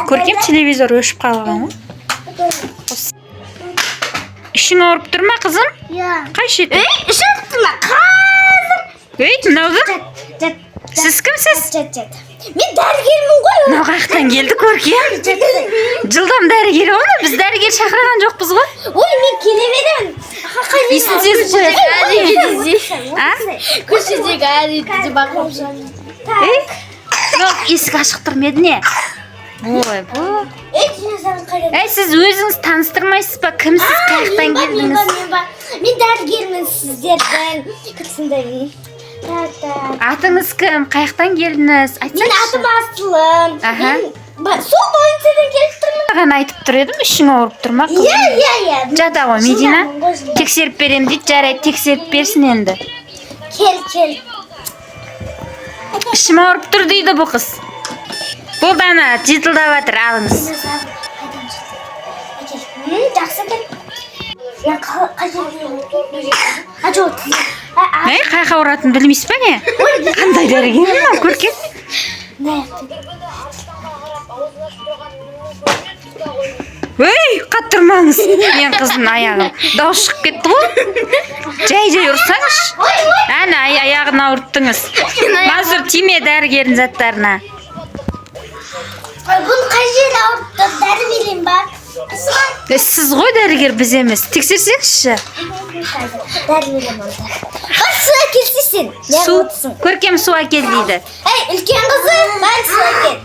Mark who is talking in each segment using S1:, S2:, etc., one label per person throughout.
S1: Көркем телевизор өшіп қалған ғой. Ішің ауырып тұр ма, қызым? Қай шеті?
S2: Ішің ауырып тұр ма? Қазір.
S1: Мынау кім? Сіз кімсіз?
S2: Мен дәрігермін ғой.
S1: Мынау қаяқтан келді, Көркем? Жылдам дәрігер оны, біз дәрігер шақырған жоқпыз ғой.
S2: Ой, мен келе беремін.
S1: Исін сезіп қояды.
S2: Көшедегі әрекетті бақылап жүрмін.
S1: Есік ашық тұр ма еді не? Ой, бұл. Сіз өзіңіз таныстырмайсыз ба? Кімсіз, қаяқтан келдіңіз?
S2: Мен дәрігермін, сіздердің. Кірсіндерін.
S1: Атыңыз кім? Қаяқтан келдіңіз?
S2: Мен атым Асылым. Сол бойыншадан келіп тұрмын.
S1: Маған айтып тұр едім, ішің ауырып тұр ма?
S2: Иә.
S1: Жата ғой, Медина. Тексеріп берем дейді, жарайды, тексеріп берсін енді.
S2: Кел.
S1: Ішім ауырып тұр дейді бұл қыз. Бұл дана жетілдап жатыр, алыңыз.
S2: Жақсы екен.
S1: Қай ауыратынын білмейсіз ба не? Қандай дәрігер ма, Көркем? Қаттырмаңыз. Мен қыздың аяғын. Дауыс шығып кетті ғой. Жай ұрсаңыз. Әне аяғын ауырттыңыз. Мазыр тиме дәрігердің заттарына.
S2: Бұл қай жері ауыртты? Дәрі берейін ба?
S1: Сіз ғой дәрігер, біз емес. Тексерсеңізші.
S2: Дәрі берейін онда. Су әкелші сен.
S1: Су? Көркем су әкел дейді.
S2: Үлкен қызы, ben су әкел.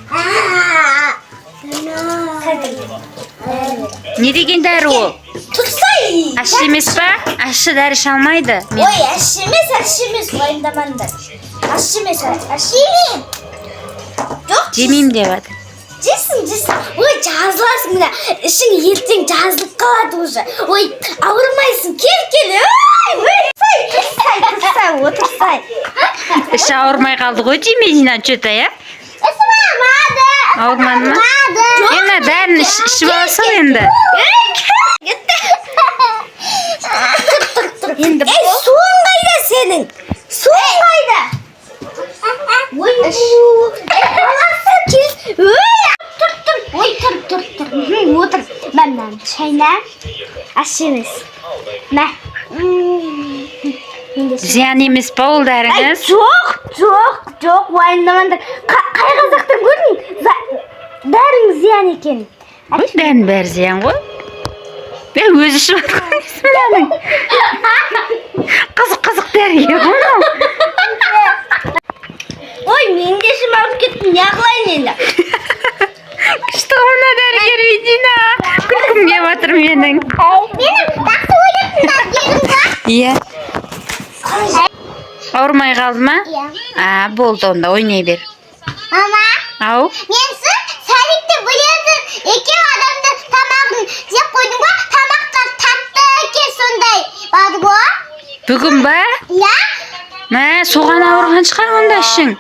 S1: Не деген дәрі ол?
S2: Тұтсай.
S1: Ащы емес па? Ащы дәрі шалмайды.
S2: Ой, ащы емес, уайымдамаңдар. Ащы емес.
S1: Жемейм деп жатыр.
S2: Жесін. Ой, жазыласың мына. Ішің ертең жазылып қалады уже. Ой, ауырмайсың. Кел. Тұтсай, отырсай.
S1: Іші ауырмай қалды ғой дейме, Медина, что-то, я? Ауырмады ма? Енді дәрін ішіп аласың енді.
S2: Суың қайда сенің? Суың қайда? Баласы кел. Тұр. Отыр. Мәмнан шайна. Ащы емес. Мә.
S1: Зиян емес па ол дәріңіз?
S2: Жоқ, уайымдамаңдар. Қай қазақтан көрдің? Дәрің зиян екен.
S1: Дәрін бәрі зиян ғой. Өзі ішіп жатқан. Қызық дәрігер ғой.
S2: Ой, мен де ішім ауырып кеттім. Не қылайын енді?
S1: Күшті ғана дәрігер, Медина. Күлкім кеп жатыр менің.
S2: Менің жақсы ойлапсың дәрігерім ба?
S1: Иә. Ауырмай қалды ма?
S2: Иә.
S1: Болды онда, ойнай бер.
S2: Мама,
S1: Ау?
S2: менсің сәлікті білесің. Екеу адамды тамағын жеп қойдың ба? Тамақтар татты екен сондай. Бады ғой?
S1: Бүгін ба?
S2: Иә.
S1: Соған ауырған шығар онда ішің.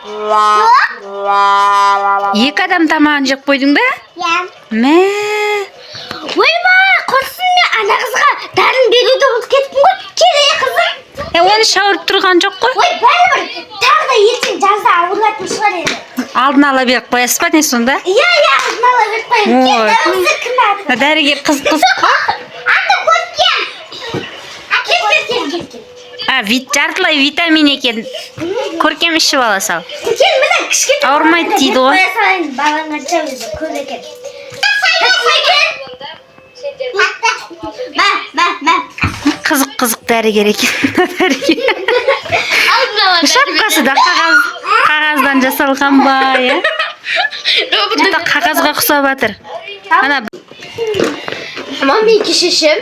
S1: Екі адам тамағын жеп қойдың ба?
S2: Иә. Ойма, құрсын мен ана қызға дәрін беруді ұмытып кеттім ғой. Келе қызым.
S1: Оны шауырып тұрған жоқ қой.
S2: Ой, бәрібір. Тағы да ертең жазда ауыратын шығар еді.
S1: Алдын ала беріп қоясыз ба не сонда?
S2: Иә, алдын ала беріп қояйын. Дауысы кім аты?
S1: Дәрігер қыз.
S2: Аты Көркем. Кел.
S1: Жартылай витамин екен. Көркем ішіп ала сал.
S2: Кел, міне кішкене.
S1: Ауырмайды дейді ғой.
S2: Қоя салайын, балаңа чабызы көп екен.
S1: Қызық дәрігер екен. Шапқасы да қағаздан жасалған ба, е? Қағазға құсап жатыр.
S2: Мен шешем.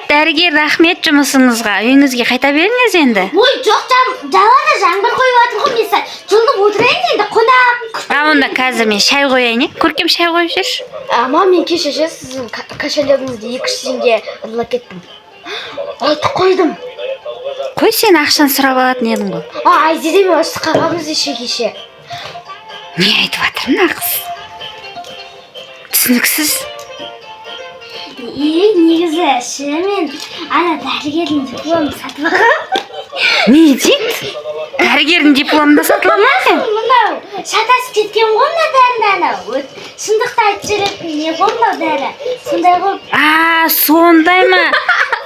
S1: Дәрігер, рахмет жұмысыңызға. Үйіңізге қайта беріңіз енді.
S2: Ой, жоқ, далада жаңбыр қойып жатыр ғой, мен жылынып отырайын енді, қонақ.
S1: Онда қазір мен шай қояйын, Көркем шай қойып жүрші.
S2: Мен кешеше сіздің кошелегіңізді 200 теңге ұрлап кеттім. Айтып қойдым.
S1: Қой, сен ақшаны сұрап алатын едің ғой.
S2: Айзеде мен осы қағамыз кеше.
S1: Не айтып жатыр мына қыз? Түсініксіз.
S2: Негізі мен ана дәрігердің дипломын сатып алғам.
S1: Не дейді? Дәрігердің дипломын да сатыла ма?
S2: Мынау шатасып кеткен ғой мына дәріні анау. Шындықты айтып жүретін не ғой мынау дәрі. Сондай ғой.
S1: Сондай ма?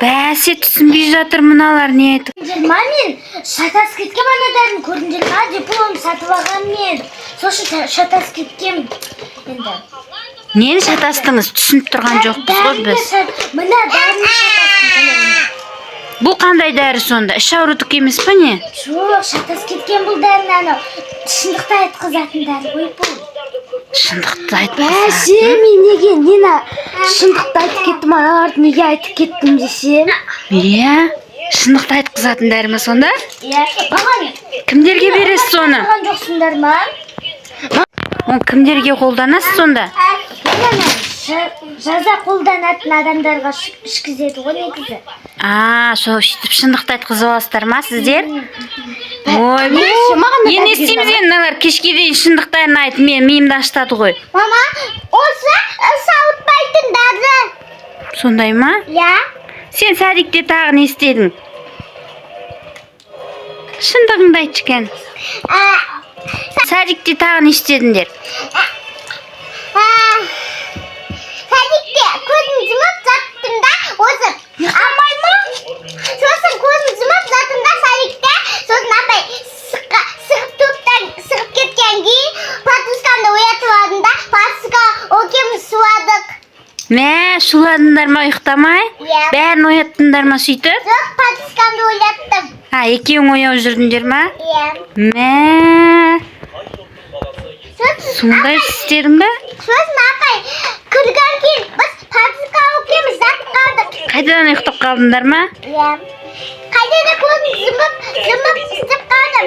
S1: Бәсе түсінбей жатыр мыналар не айтып.
S2: Жүрма мен шатасып кеткен ана дәріні көрдім жүрма. Диплом сатып алған мен. Сосын шатасып кеткен енді.
S1: Нені шатастыңыз? Түсініп тұрған жоқпыз ғой біз.
S2: Мына дәріні шатастым.
S1: Бұл қандай дәрі сонда? Іш аурудық емес пе не?
S2: Жоқ, шатасып кеткен бұл дәріні анау. Шындықты айтқызатын дәрі ғой бұл.
S1: Шындықты айтқызатын?
S2: Бәсе, мен неге нені шындықты айтып кеттім, аналарды неге айтып кеттім десем?
S1: Иә, шындықты айтқызатын дәрі ме сонда?
S2: Иә, маған
S1: Кімдерге бересіз соны?
S2: айтқан жоқсыңдар ма?
S1: Оны кімдерге қолданасыз сонда?
S2: Жаза қолданатын адамдарға ішкізеді ғой негізі.
S1: Сол сөйтіп шындықты айтқызып аласыздар ма сіздер? Ой, енді естиміз енді мыналар кешке дейін шындықтарын айтып мен миымды ашытады ғой.
S2: Мама, осы сауытпайтын дәрі.
S1: Сондай ма?
S2: Иә.
S1: Сен садикте тағы не істедің? Шындығыңды айтшы екен. Садикте тағы не істедіңдер?
S2: Садикте көзім жұмып жаттым да, осы апай ма? Сосын көзім жұмып жаттым да садикте, сосын апай сығып кеткен кейін патускамды оятып алдым да, патуска екеуміз суадық.
S1: Мә, шуладыңдар ма ұйықтамай?
S2: Иә.
S1: Бәрін ояттыңдар ма сөйтіп?
S2: Жоқ, патускамды ойаттым.
S1: Екеуің ояу жүрдіңдер ма?
S2: Иә.
S1: Мә, сондай істедің бе?
S2: Сосын апай кірген кейін біз патуска екеуміз жатып қалдық.
S1: Қайдадан ұйықтап қалдыңдар ма?
S2: Иә. Қайда көзім жұмып істеп қалдым.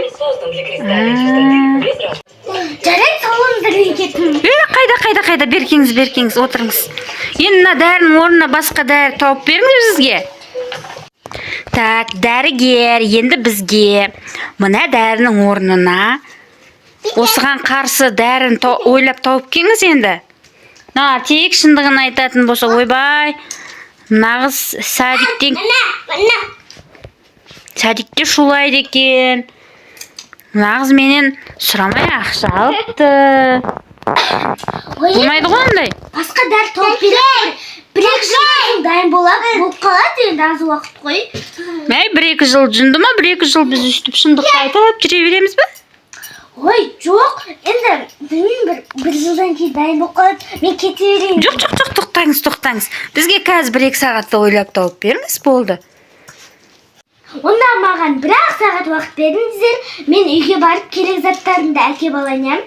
S2: Жарай салонды кеттім.
S1: Қайда, беркеңіз, отырыңыз. Енді мына дәрінің орнына басқа дәрі тауып беріңіз бізге. Так, дәрігер, енді бізге мына дәрінің орнына осыған қарсы дәрін ойлап тауып келіңіз енді. Тек шындығын айтатын болса, ойбай, нағыз садиктен садикте шулайды екен. Нағыз менен сұрамай ақша алыпты. Болмайды ғой ондай.
S2: Басқа дәрі тауып беремін. Бір-екі жыл дайын болып қалады енді аз уақыт қой.
S1: Мәй, 1-2 жыл жынды ма? 1-2 жыл біз үстіп шындықты айтып жүре береміз бе?
S2: Ой, жоқ. Енді білмеймін, бір жылдан кейін дайын болып қалады. Мен кете берейін.
S1: Жоқ, тоқтаңыз. Бізге қазір 1-2 сағатты ойлап тауып беріңіз, болды.
S2: Онда маған 1-ақ сағат уақыт беріңіздер. Мен үйге барып керек заттарымды әкеп алайын.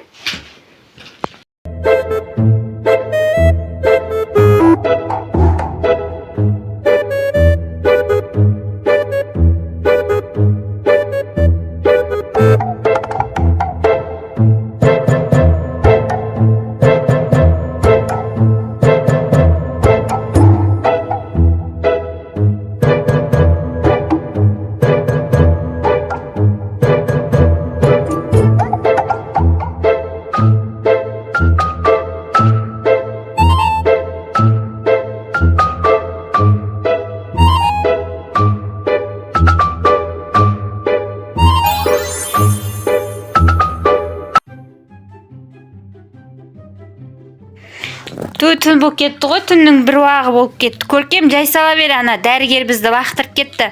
S1: Түн болып кетті ғой, түннің бір уағы болып кетті. Көркем, жай сала бер, ана дәрігер бізді лақтырып кетті.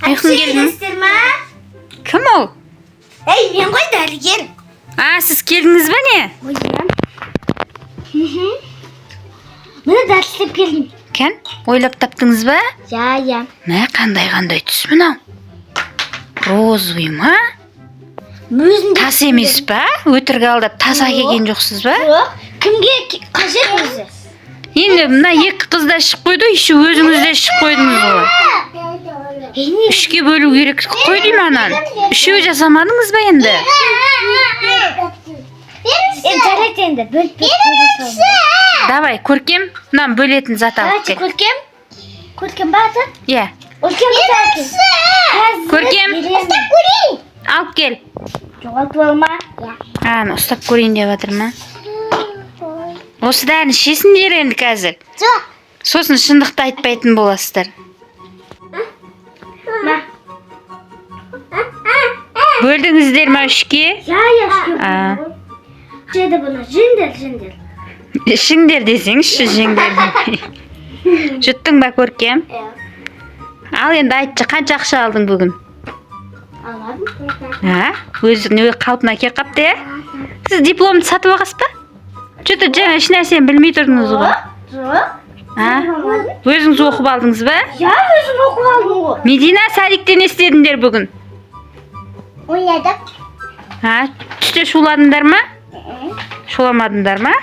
S1: Айқын келдің ме? Кім ол?
S2: Ей, мен ғой дәрігер.
S1: Сіз келдіңіз бе не?
S2: Мені дәрістеп келдім.
S1: Кен, ойлап таптыңыз ба?
S2: Иә.
S1: Мә, қандай түс мынау? Розовый ма? Тас емес па? Өтірік алдап таза келген жоқсыз ба?
S2: Жоқ, кімге қажет өзі?
S1: Енді мына екі қыз да ішіп қойды, еще өзіңіз де ішіп қойдыңыз ғой. Үшке бөлу керек қой деймін анан. Үшеу жасамадыңыз ба енді?
S2: Жарайды енді, бөліп
S1: Давай, Көркем, мынан бөлетін зат алып кел.
S2: Көркем ба аты?
S1: Иә. Көркем, алып кел.
S2: Жоғалтып алма.
S1: Ұстап көрейін деп жатыр ма? Осы дәріні ішесіңдер енді қазір.
S2: Жоқ.
S1: Сосын шындықты айтпайтын боласыздар. Бөлдіңіздер ме үшке?
S2: Я. Жеді бұны, жеңдер.
S1: Ішіңдер десеңізші, жеңдер. Жұттың ба Көркем? Ал енді айтшы, қанша ақша алдың бүгін?
S2: Аладым.
S1: Өзің қалпына кеп қапты, Сіз дипломды сатып алғасыз ба? Что-то жаңа еш нәрсені білмей тұрдыңыз ғой.
S2: Жоқ.
S1: Өзіңіз оқып алдыңыз ба?
S2: Я өзім оқып алдым ғой.
S1: Медина, садикте не істедіңдер бүгін?
S2: Ойнадық.
S1: Түсте шуладыңдар ма? Шуламадыңдар ма?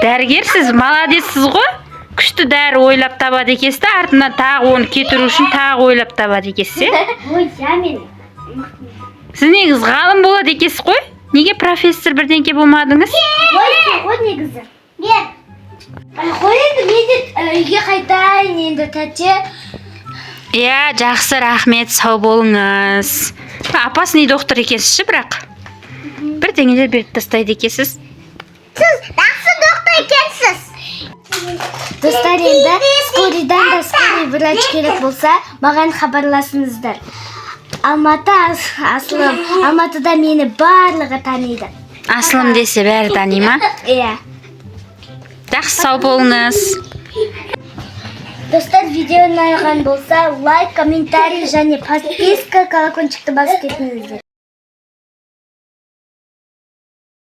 S1: Дәрігерсіз, молодецсіз ғой. Күшті дәрі ойлап табады екенсіз, артынан тағы оны кетіру үшін тағы ойлап табады екенсіз.
S2: Ой, я мен.
S1: Сіз негіз ғалым болады екенсіз ғой? Неге профессор бірдеңке болмадыңыз?
S2: Ой, негізі. Бер. Қой енді мен де үйге қайтайын енді тәте.
S1: Иә, жақсы, рахмет, сау болыңыз. Опасный доктор екенсіз, бірақ бірдеңелер беріп тастайды екенсіз.
S2: Сіз жақсы доктор екенсіз. Достар, енді скорыйдан да скорый врач керек болса, маған хабарласыңыздар. Алматы Асылым, Алматыда мені барлығы таниды.
S1: Асылым десе бәрі тани ма?
S2: Иә.
S1: Жақсы, сау болыңыз.
S2: Достар, видео ұнаған болса, лайк, комментарий және подписка, колокольчикті басып кетіңіздер.